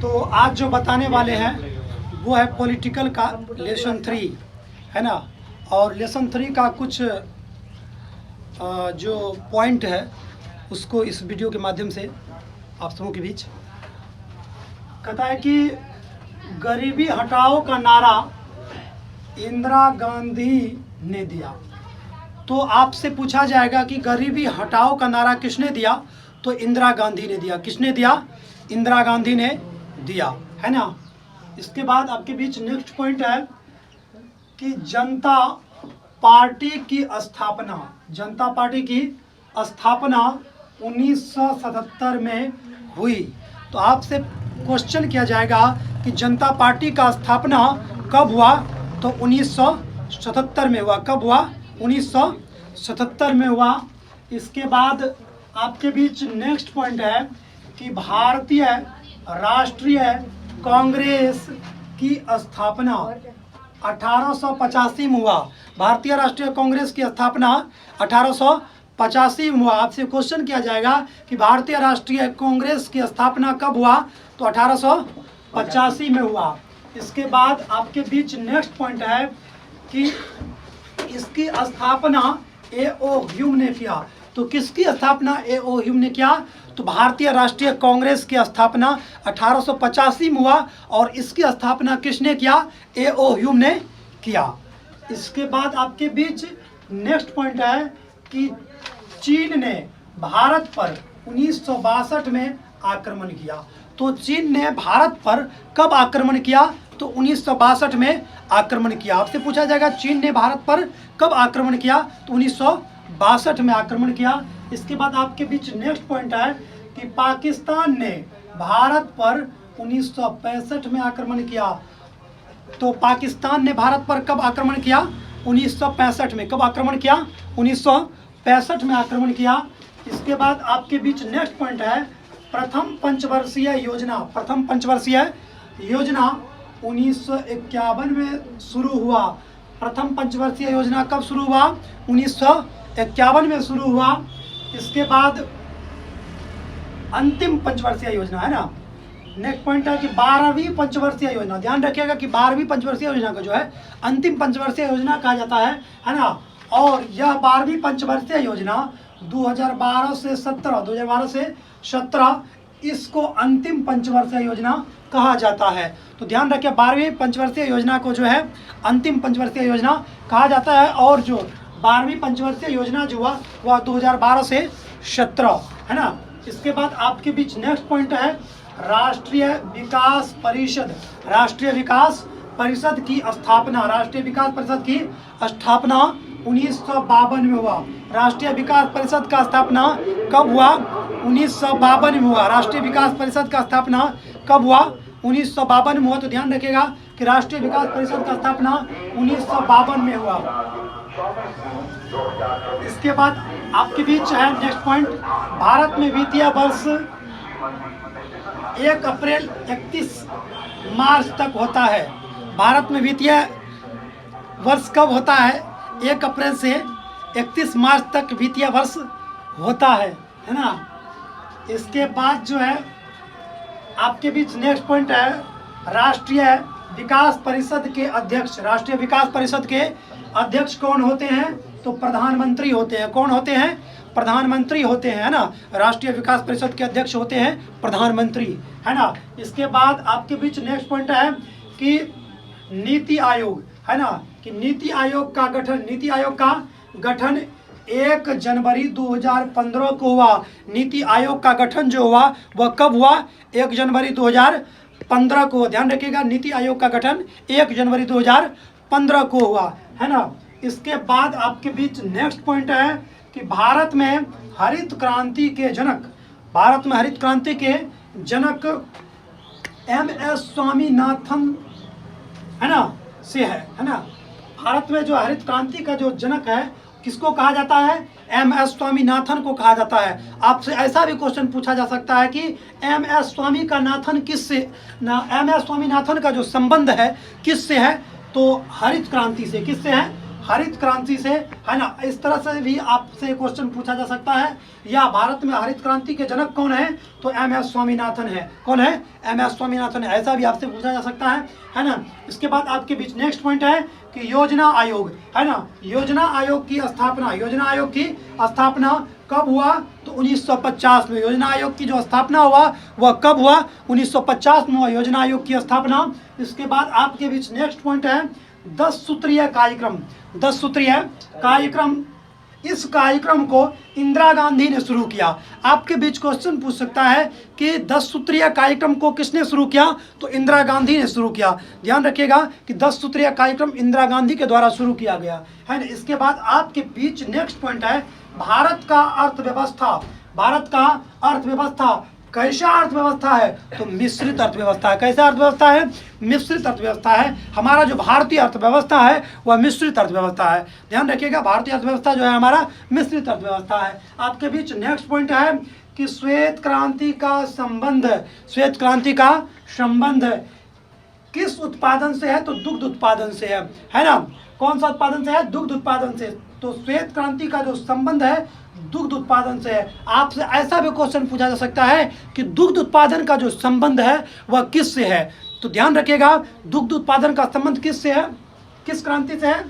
तो आज जो बताने वाले हैं वो है पॉलिटिकल का लेसन 3, है ना। और लेसन 3 का कुछ जो पॉइंट है उसको इस वीडियो के माध्यम से आप सबों के बीच कहता है कि गरीबी हटाओ का नारा इंदिरा गांधी ने दिया। तो आपसे पूछा जाएगा कि गरीबी हटाओ का नारा किसने दिया, तो इंदिरा गांधी ने दिया। किसने दिया? इंदिरा गांधी ने दिया, है ना। इसके बाद आपके बीच नेक्स्ट पॉइंट है कि जनता पार्टी की स्थापना, जनता पार्टी की स्थापना 1977 में हुई। तो आपसे क्वेश्चन किया जाएगा कि जनता पार्टी का स्थापना कब हुआ, तो 1977 में हुआ। कब हुआ? 1977 में हुआ। इसके बाद आपके बीच नेक्स्ट पॉइंट है कि भारतीय राष्ट्रीय कांग्रेस की स्थापना 1885 में हुआ। भारतीय राष्ट्रीय कांग्रेस की स्थापना 1885 में हुआ। आपसे क्वेश्चन किया जाएगा कि भारतीय राष्ट्रीय कांग्रेस की स्थापना कब हुआ, तो 1885 में हुआ। इसके बाद आपके बीच नेक्स्ट पॉइंट है कि इसकी स्थापना ए.ओ. ह्यूम ने किया। तो किसकी स्थापना ए.ओ. ह्यूम ने किया, तो भारतीय राष्ट्रीय कांग्रेस की स्थापना 1885 में हुआ और इसकी स्थापना किसने किया? ए.ओ. ह्यूम ने किया। इसके बाद आपके बीच नेक्स्ट पॉइंट है कि चीन ने भारत पर 1962 में आक्रमण किया। तो चीन ने भारत पर कब आक्रमण किया, तो 1962 में आक्रमण किया। आपसे पूछा जाएगा चीन ने भारत पर कब आक्रमण किया, तो 1962 में आक्रमण किया। इसके बाद आपके बीच नेक्स्ट पॉइंट है कि पाकिस्तान ने भारत पर 1965 में आक्रमण किया। तो पाकिस्तान ने भारत पर कब आक्रमण किया? 1965 में। कब आक्रमण किया? 1965 में आक्रमण किया। इसके बाद आपके बीच नेक्स्ट पॉइंट है प्रथम पंचवर्षीय योजना। प्रथम पंचवर्षीय योजना 1951 में शुरू हुआ। प्रथम पंचवर्षीय योजना कब शुरू हुआ? 1951 में शुरू हुआ। इसके बाद अंतिम पंचवर्षीय योजना, है ना। नेक्स्ट पॉइंट है कि 12वीं पंचवर्षीय योजना। ध्यान रखिएगा कि 12वीं पंचवर्षीय योजना को जो है अंतिम पंचवर्षीय योजना कहा जाता है ना। और यह 12वीं पंचवर्षीय योजना 2012 से 17 इसको अंतिम पंचवर्षीय योजना कहा जाता है। तो ध्यान रखिए 12वीं पंचवर्षीय योजना को जो है अंतिम पंचवर्षीय योजना कहा जाता है। और जो 12वीं पंचवर्षीय योजना जो हुआ वह 2012 से 17, है ना। इसके बाद आपके बीच नेक्स्ट पॉइंट है राष्ट्रीय विकास परिषद। राष्ट्रीय विकास परिषद की स्थापना, राष्ट्रीय विकास परिषद की स्थापना 1952 में हुआ। राष्ट्रीय विकास परिषद का स्थापना कब हुआ? 1952 में हुआ। राष्ट्रीय विकास परिषद का स्थापना कब हुआ? 1952 में हुआ। तो ध्यान रखिएगा कि राष्ट्रीय विकास परिषद का स्थापना 1952 में हुआ। इसके बाद आपके बीच है नेक्स्ट पॉइंट भारत में वित्तीय वर्ष 1 अप्रैल 31 मार्च तक होता है। भारत में वित्तीय वर्ष कब होता है? 1 अप्रैल से 31 मार्च तक वित्तीय वर्ष होता है ना। इसके बाद जो है आपके बीच नेक्स्ट पॉइंट है राष्ट्रीय विकास परिषद के अध्यक्ष। राष्ट्रीय विकास परिषद के अध्यक्ष कौन होते हैं? तो प्रधानमंत्री होते हैं। कौन होते हैं? प्रधानमंत्री होते हैं, है ना। राष्ट्रीय विकास परिषद के अध्यक्ष होते हैं प्रधानमंत्री, है ना। इसके बाद आपके बीच नेक्स्ट पॉइंट है कि नीति आयोग, है ना, कि नीति आयोग का गठन, नीति आयोग का गठन 1 जनवरी 2015 को हुआ। नीति आयोग का गठन जो हुआ वह कब हुआ? 1 जनवरी 2015 को। ध्यान रखिएगा नीति आयोग का गठन 1 जनवरी 2015 को हुआ, है ना। इसके बाद आपके बीच नेक्स्ट पॉइंट है कि भारत में हरित क्रांति के जनक, भारत में हरित क्रांति के जनक M.S. स्वामीनाथन, है ना, से है ना। भारत में जो हरित क्रांति का जो जनक है किसको कहा जाता है? M.S. स्वामीनाथन को कहा जाता है। आपसे ऐसा भी क्वेश्चन पूछा जा सकता है कि M.S. स्वामीनाथन किससे M.S. स्वामीनाथन का जो संबंध है किससे है? तो हरित क्रांति से। किससे है? हरित क्रांति से, है ना, इस तरह से भी आपसे क्वेश्चन पूछा जा सकता है। या भारत में हरित क्रांति के जनक कौन है, तो एम.एस. स्वामीनाथन है। कौन है? एम.एस. स्वामीनाथन है। ऐसा भी आपसे पूछा जा सकता है ना। इसके बाद आपके बीच नेक्स्ट पॉइंट है कि योजना आयोग, है ना, योजना आयोग की स्थापना, योजना आयोग की स्थापना कब हुआ, तो 1950 में। योजना आयोग की जो स्थापना हुआ वह कब हुआ, 1950 में हुआ योजना आयोग की स्थापना। इसके बाद आपके बीच नेक्स्ट पॉइंट है 10 सूत्रीय कार्यक्रम। 10 सूत्रीय कार्यक्रम, इस कार्यक्रम को इंदिरा गांधी ने शुरू किया। आपके बीच क्वेश्चन पूछ सकता है कि 10 सूत्रीय कार्यक्रम को किसने शुरू किया, तो इंदिरा गांधी ने शुरू किया। ध्यान रखिएगा कि 10 सूत्रीय कार्यक्रम इंदिरा गांधी के द्वारा शुरू किया गया है ना। इसके बाद आपके बीच नेक्स्ट पॉइंट है भारत का अर्थव्यवस्था। भारत का अर्थव्यवस्था कैसा अर्थव्यवस्था है, तो मिश्रित अर्थव्यवस्था है। कैसा अर्थव्यवस्था है? मिश्रित अर्थव्यवस्था है। हमारा जो भारतीय अर्थव्यवस्था है वह मिश्रित अर्थव्यवस्था है। ध्यान रखिएगा, भारतीय अर्थव्यवस्था जो है हमारा मिश्रित अर्थव्यवस्था है। आपके बीच नेक्स्ट पॉइंट है कि श्वेत क्रांति का संबंध, श्वेत क्रांति का संबंध किस उत्पादन से है, तो दुग्ध उत्पादन से है ना। कौन सा उत्पादन से है? दुग्ध उत्पादन से। तो श्वेत क्रांति का जो संबंध है दुग्ध उत्पादन से है। आपसे ऐसा भी क्वेश्चन पूछा जा सकता है कि दुग्ध उत्पादन का जो संबंध है वह किस से है, तो ध्यान रखिएगा दुग्ध उत्पादन का संबंध किस से है, किस क्रांति से है,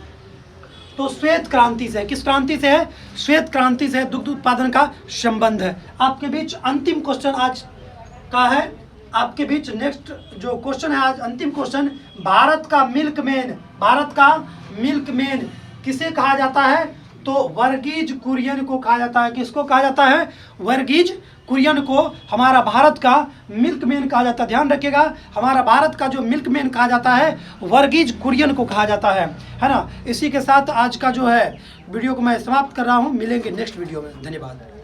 तो श्वेत क्रांति से। किस क्रांति से है? श्वेत क्रांति से दुग्ध उत्पादन का संबंध है। आपके बीच अंतिम क्वेश्चन आज का है, आपके बीच नेक्स्ट जो क्वेश्चन है आज अंतिम क्वेश्चन, भारत का मिल्कमैन, भारत का मिल्कमैन किसे कहा जाता है, तो वर्गीज कुरियन को कहा जाता है। किसको कहा जाता है? वर्गीज कुरियन को हमारा भारत का मिल्कमैन कहा जाता है। ध्यान रखिएगा, हमारा भारत का जो मिल्कमैन कहा जाता है वर्गीज कुरियन को कहा जाता है ना। इसी के साथ आज का जो है वीडियो को मैं समाप्त कर रहा हूँ। मिलेंगे नेक्स्ट वीडियो में। धन्यवाद।